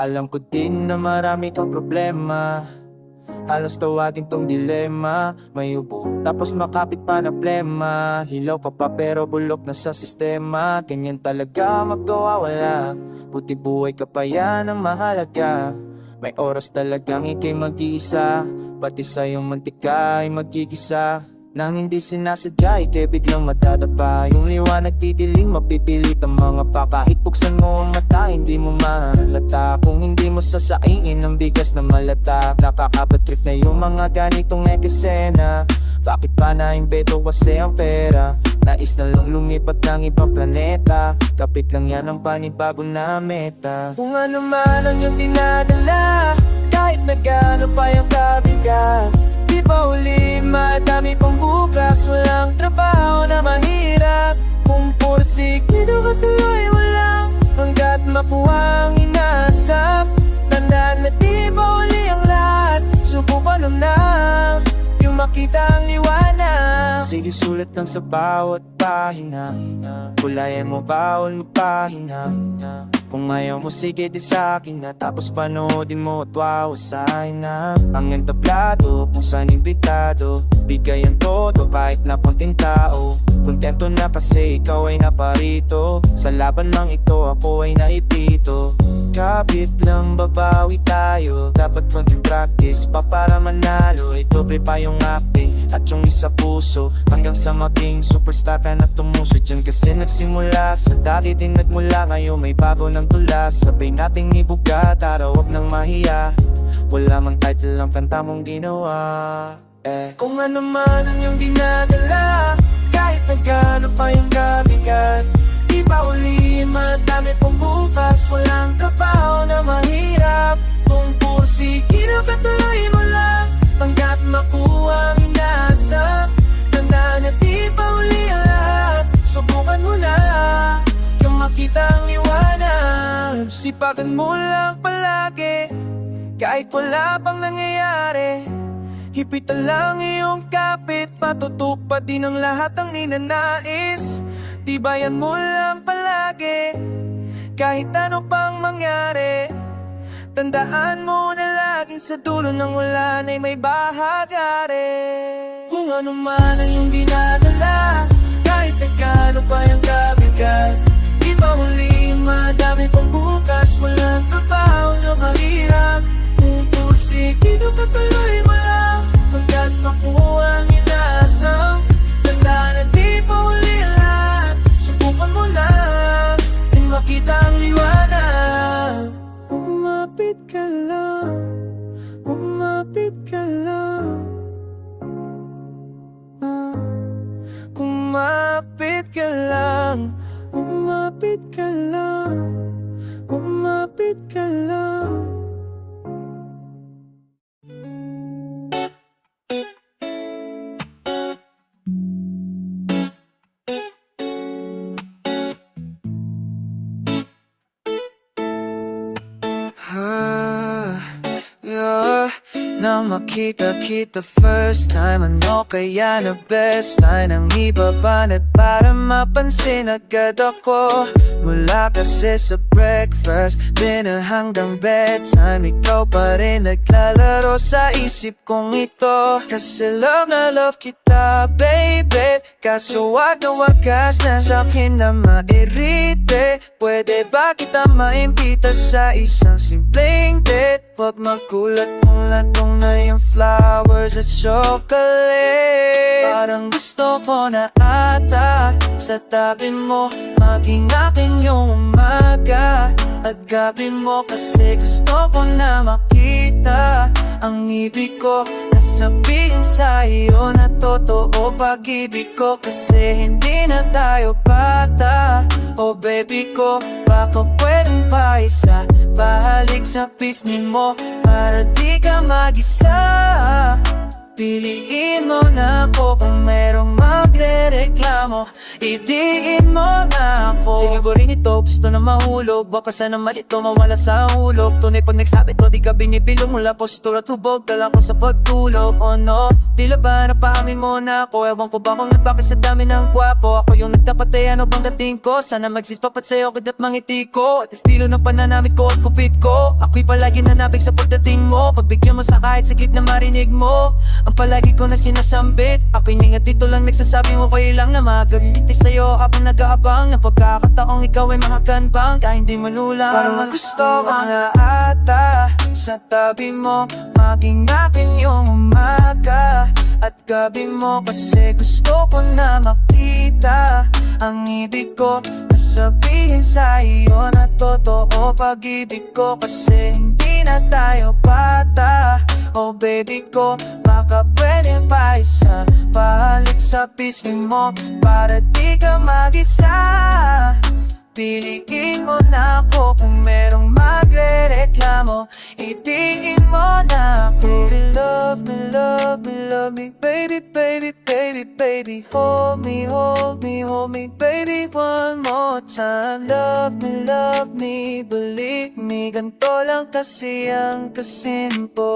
Alam ko din na marami kang problema, halos tawagin tong dilema. May ubo, tapos makapit pa na plema. Hilaw ka pa pero bulok na sa sistema. Ganyan talaga magkawawala, buti buhay ka pa, yan ang mahalaga. May oras talagang ika'y mag-iisa, pati sa iyong mantika ay magigisa. Nang hindi sinasadya, ika'y biglang madadapa. Yung liwanag didilim, mapipilit ang mga pa. Kahit buksan mo ang mata, hindi mo mahalata. Kung hindi mo sasaingin ang bigas na malata. Nakakabatrip na yung mga ganitong eksena. Bakit pa naimbeto kasi ang pera? Nais na lang lumipat ng ibang planeta. Kapit lang yan ang panibago na meta. Kung ano man ang iyong dinadala, kahit na gaano pa yung kabigat, di pa uli, madami pang bukas. Walang trabaho na mahirap, kung porsigido ka tuloy mo lang, hanggat mapuha ang inasap. Tandaan na di pa uli ang lahat, subukan na yung makita ang liwanag. Sige, sulat lang sa bawat pahina, kulayan mo bawal magpahina. Kung ayaw mo, sige di sa'kin na, tapos panoodin mo at wawasahin na ang entablado kung saan imbitado. Bigay ang todo kahit na punting tao. Kontento na kasi ikaw ay naparito. Sa laban mang ito ako ay naipito. Kapit lang babawi tayo, dapat konting practice pa para manalo. Ito pre pa yung acting at yung isa puso, hanggang sa maging superstar ka na tumuso. Diyan kasi nagsimula, sa dati din nagmula. Ngayon may bago ng tula, sabay nating ibugat, araw wag nang mahiya. Wala mang title ang kanta mong ginawa. Kung ano man ang iyong dinadala, kahit na gaano pa yung kabigat, di pa uli, madami pong bukas. Walang trabaho na mahirap, kung porsigido ka tuloy mo lang, hanggat makuha ang inasap. Tandaan na di pa uli ang lahat, subukan mo na yung makita ang liwanag. Sipagan mo lang palagi, kahit wala pang nangyayari. Hipitan lang iyong kapit, matutupad din ang lahat ang ninanais. Tibayan mo lang palagi, kahit ano pang mangyari. Tandaan mo na laging sa dulo ng ulan ay may bahagari. Kung ano man ang iyong dinadala, kahit na gaano pa yung kabigat, di pa huli, madami pang bukas. Walang trabaho na mahirap, kung porsigido ka tuloy mo lang, hanggat makuha ang inasam. Tandaan na di pa huli ang lahat, subukan mo lang yung makita ang liwanag. Umapit ka lang, umapit ka lang, umapit ka lang, umapit ka lang, umapit ka lang. Na makita kita first time, ano kaya na best line ang ibabanat para mapansin agad ako. Mula kasi sa breakfast, dinner hanggang bedtime, ikaw pa rin naglalaro sa isip kong ito. Kasi love na love kita baby, kaso wag na wagas na sa'kin na mairite. Pwede ba kita maimbita sa isang simpleng date? Wag magulat kung latong na yung flowers at chocolate. Parang gusto ko na ata sa tabi mo, maging akin yung umaga at gabi mo. Kasi gusto ko na makita ang ibig ko, nasabihin sa iyo na totoo pag-ibig ko. Kasi hindi na tayo bata, oh baby ko, baka pwedeng pa isa. Bahalik sa pisngi mo para di ka mag-isa. Piliin mo na ako kung merong magre-reklamo. Idiin mo na ko. Hindi ko rin ito, gusto na mahulog. Baka sana malito, mawala sa hulog. Tunay pag nagsabi ko, di ka binibilog. Mula postura tubog, dala ko sa pagtulog. Oh no, tila ba napaamin mo na ako? Ewan ko ba kung nagpakit sa dami ng gwapo. Ako yung nagtapat ay ano bang dating ko? Sana magsispapat sa'yo kadat mangiti ko. At estilo ng pananamit ko at kupit ko. Ako'y palagi nanabig sa pagdating mo. Pagbigyan mo sa kahit sakit na marinig mo. Ang palagi ko na sinasambit. Ako'y ningat dito lang nagsasabi mo kayo lang na magagiti sa'yo habang nag-aabang. Na pagkakataong ikaw ay makakanbang kahit hindi manulang. Parang gusto ko na ata sa tabi mo maging akin yung umaga at gabi mo. Kasi gusto ko na makita ang ibig ko. Sabihin sa iyo na totoo pag-ibig ko. Kasi hindi na tayo bata. Oh baby ko, baka pwede pa isa. Pahalik sa pisngi mo para di ka mag-isa. Piliin mo na ako kung merong magre-reklamo. Itingin mo na ako. Baby, love me, love me, love me. Baby, baby, baby, baby. Hold me, hold me, hold me. Baby, one more time. Love me, believe me. Ganto lang kasi ang kasimpo.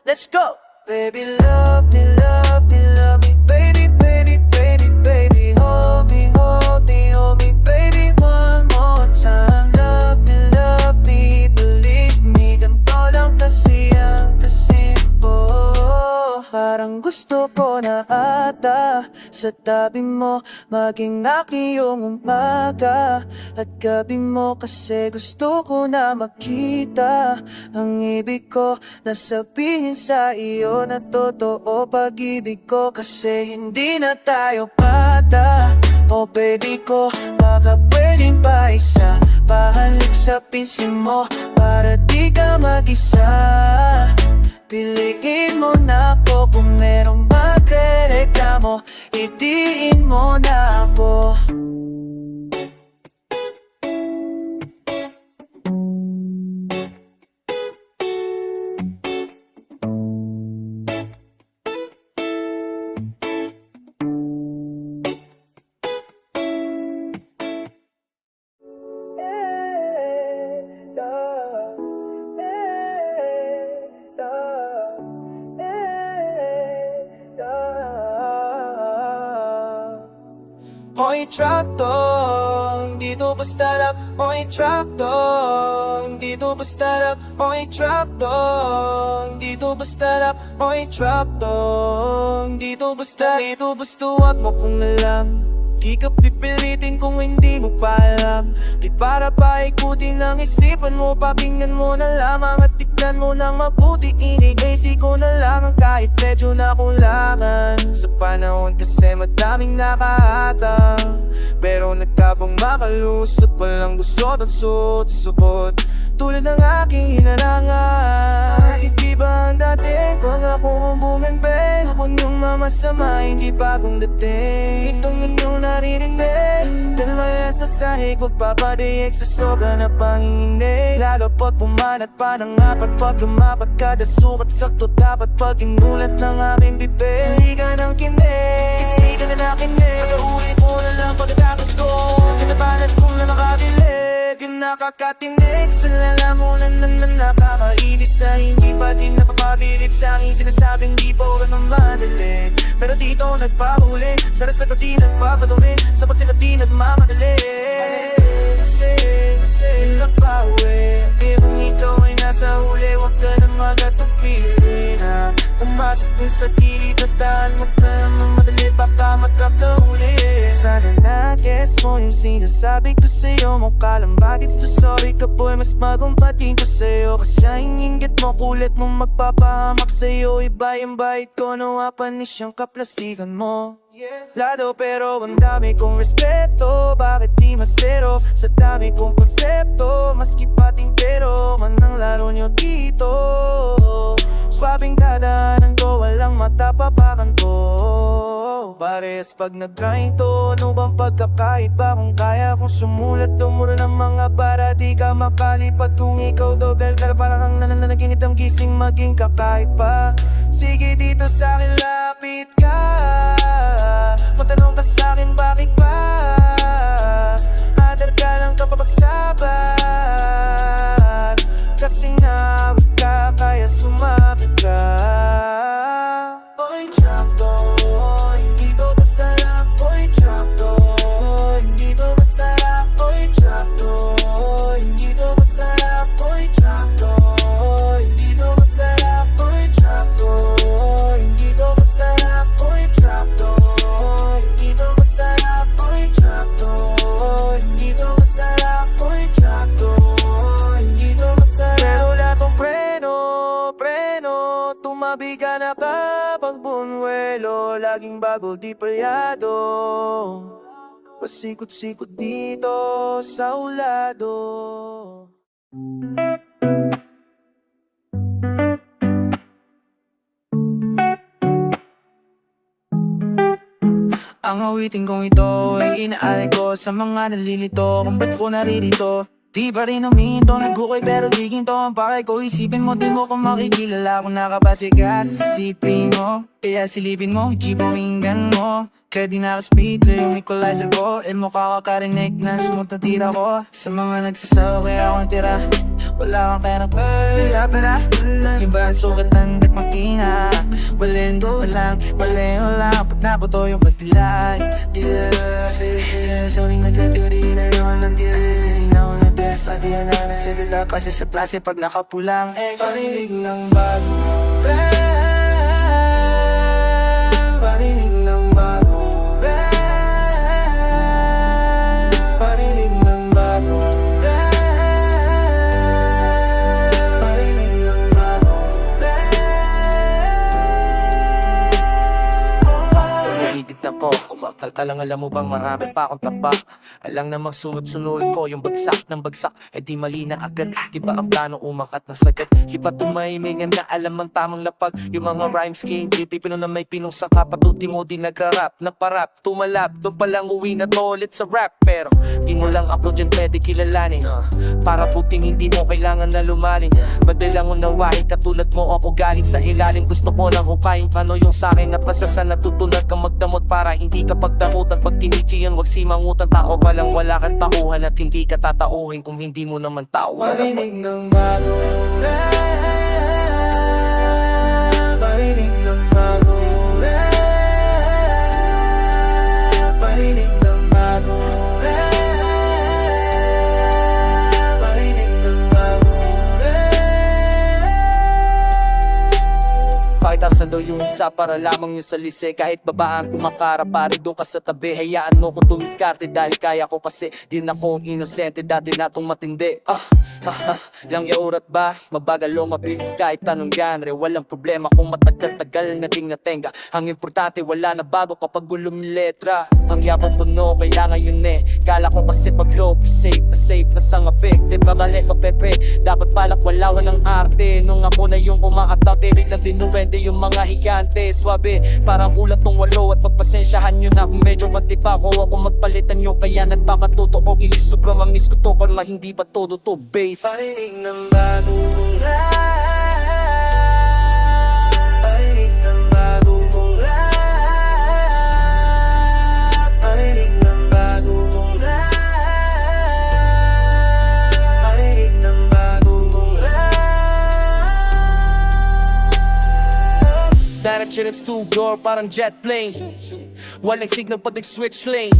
Let's go! Baby, love me, love me, love me. Baby, baby, baby, baby. Hold me, hold me, hold me. Baby, one more time. Love me, believe me. Ganto lang kasi ang kasimpo. Parang gusto ko na ata sa tabi mo maging aking yung umaga at gabi mo. Kasi gusto ko na makita ang ibig ko. Nasabihin sa iyo na totoo pag-ibig ko. Kasi hindi na tayo bata. Oh baby ko, baka pwedeng pa isa. Pahalik sa pisngi mo para di ka mag-isa. Piliin mo na ako kung merong magre-reklamo. Idiin mo na ako. Hoy Traptong, dito basta rap. Hoy Traptong, dito basta rap. Hoy Traptong, dito basta rap. Hoy Traptong, dito basta. Dito basta wag mo kung alam. Di ka pipilitin kung hindi mo pa alam. Di para paikutin ang isipan mo. Pakinggan mo na lamang at tignan mo ng mabuti. Inigaysi ko na lang ang kahit medyo nakulangan. Sa panahon kasi madaming nakahatang, pero nagtabong makalusot. Walang gusot at suot-suot tulad ng aking hinarangan. Hindi ba ang dating pangako mong bumimbe? Huwag niyong mamasama, hindi bagong dating. Itong inyong naririnig, dalawa yan sa sahig, magpapadaig sa sobra na panginginig. Lalo po't pumanat pa ng apat, pag lumapat kada sukat sakto dapat. Pag inulat ng aking bibig, hindi ka nang kinig, hindi ka na nakinig. Pag-ulit mo na lang pagkatapos ko, kinabanat kong na nakadilig. Yung nakakatinig sa lalamunan na nakakainis na hindi pa din napapabilib sa aking sinasabing di po ka mamadali. Pero dito nagpahuli, sa rest na di nagpapadumi, sa pagsikat di nagmamadali. Kasi nagpawi, kung ito ay nasa huli, huwag ka na magatupili na pumasok dun sa gilid at daan. Huwag ka na mamadali, baka matrap na huli. Sana na-guess mo yung sinasabi ko sa'yo. Mukha lang bagets to sorry ka boy, mas magumpating ko sa'yo. Kasi ang inggit mo, kulit mo magpapahamak sa'yo. Iba yung bait ko, nawa panis yung kaplastikan mo. Lado pero ang dami kong respeto, bakit di masero? Sa dami kong konsepto, maski patingtero man ang laro nyo dito. Swabbing dadaanan ko, walang matapapakan ko. Pares pag nag-grind to, ano bang pagkakait ba? Kung kaya kong sumulat, tumuro ng mga para di ka makalipat. Kung ikaw dobel ka, parang ang nananaginit ang gising maging kakait pa. Sige dito sa akin, lapit ka. Matanong ka sa'kin, bakit ba? nakapagbunuelo, laging bago di palyado. Pasikot-sikot dito sa ulado. Ang awitin kong ito ay inaalay ko sa mga nalilito kung ba't ko naririto. Di pa rin huminto, nagukay pero di ginto ang pakay ko. Isipin mo, di mo ko makikilala kung nakapasikat. Isipin mo, kaya silipin mo, i-pakinggan mo. Kaya di nakaspeed, yung equalizer ko. Mukha ka karinig na smooth na tira ko. Sa mga nagsasawa kaya akong tira. Wala kang kaya wala pera. Iba ang sukat ng makina. Walendo lang, wala. Ba't nabuto yung katilay? Sorry naglaturi na naman ng tiri. Now na best, pati yan na nasibila. Kasi sa klase pag nakapulang parinig ng bago. Parinig ng bago. Parinig ng bago. Parinig ng bago. Ulitit na ko, kumakalkalang alam mo bang marami pa akong tapak. Alang namang sunod-sunurin ko yung bagsak ng bagsak. Eh di mali na agad, di ba ang plano umakat na sagad. Iba tumahimingan na alam ang tamang lapag. Yung mga rhyme scheme, pipino na may pinong saka. Patuti mo di nagrarap, naparap, tumalab. Doon palang uwi na to ulit sa rap. Pero di mo lang ako dyan pwede kilalanin. Para puting hindi mo kailangan na lumalim. Madalang unawain katulad mo ako galing sa ilalim. Gusto ko lang hukayin ano yung sakin na pasasan. Natutunan kang magdamot para hindi ka pagdamutan. Pag tinichi yan wag simangutan. Tao pa lang wala kang tauhan at hindi ka tatauhin kung hindi mo naman tauhan. Parinig ng bago. Parinig ng bago. Parinig ng bago. Parinig ng bago. Pakita sa daw yung isa para lamang yung salise. Kahit babaan kumakara pare doon ka sa tabi. Hayaan mo ko tumiskarte dahil kaya ko kasi di na akong inosente. Dati na tong matindi lang yaurat ba? Mabagal o mabilis kahit tanong genre. Walang problema kung matagal-tagal nating natenga. Ang importante wala na bago kapag gulong yung letra. Ang yapang puno kailangan yun eh. Kala ko kasi pag low safe na sang effective. Bakale pa pepe dapat palak walang arte. Nung ako na yung umaatake biglang dinuwende yung mga higante. Swabe parang ulat tong walo at pagpasensyahan nyo na kung medyo matipa ko ako magpalitan nyo. Kaya nagpakatuto o ilis sobrang mamiss ko to kung hindi pa todo to base. Parinig ng bagong rap. Parinig ng bagong rap. Parinig ng bagong rap. Parinig ng bagong rap. Direction it's two-door parang jet plane. Walang signal pag nag-switch lane.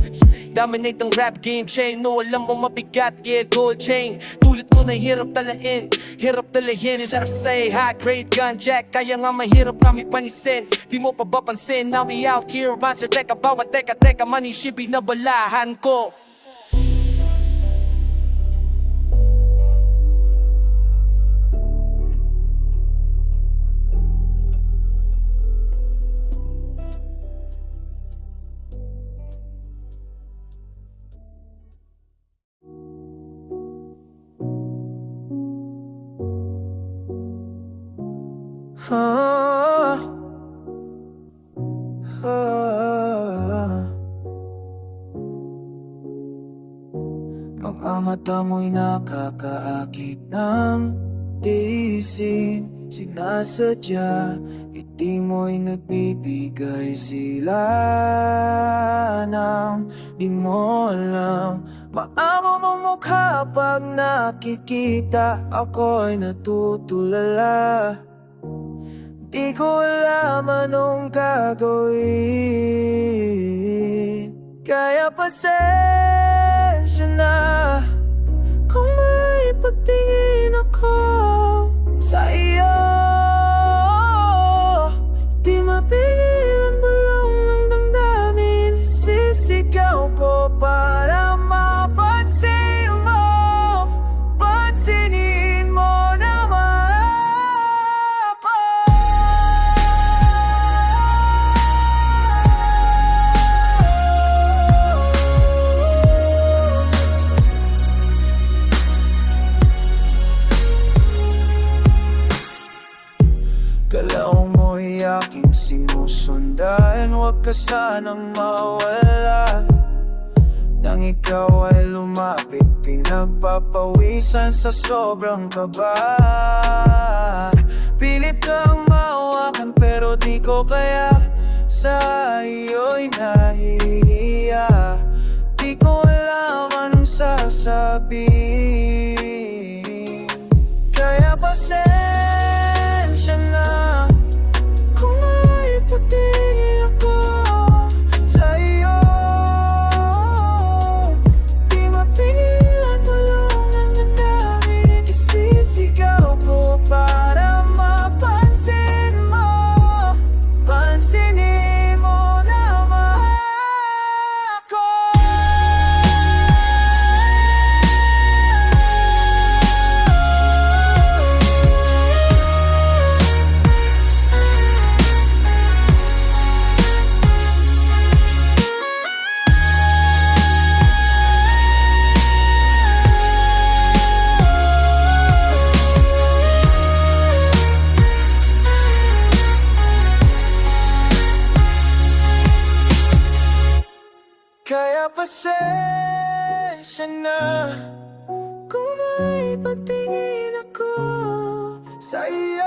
Dominate ang rap game chain. No alam mo mabigat, yeah gold chain. Tulad ko na hirap talahin, hirap dalahin. It I say high grade gun jack. Kaya nga mahirap kami panisin. Di mo pa ba pansin, now we out here. Monster teka bawat teka money shippy na balahan ko. Mga mata mo'y nakakaakit ng tiisin. Sinasadya, hindi mo'y nagbibigay sila ng di mo alam. Maamo mong mukha pag nakikita ako'y natutulala. Di ko alam anong gagawin. Kaya pasensya na kung may pagtingin ako sa iyo. Di mapigilan bulong ng damdamin. Sisigaw ko para mapansin mo. Pansinin mo naman ako. sinusundan. Huwag ka sanang mawala. Nang ikaw ay lumapit, pinagpapawisan sa sobrang kaba. Pilit kang mahawakan pero di ko kaya. Sa iyo'y nahihiya. Di ko alam anong sasabihin. Kaya pasensya na kung may patingin ako sa iyo. Di mapigilan, tulong ang damdamin. Isisigaw ko para mapansin mo. Pansinin mo na mahal ko. Kaya pasensya na kung may patingin ako sa iyo.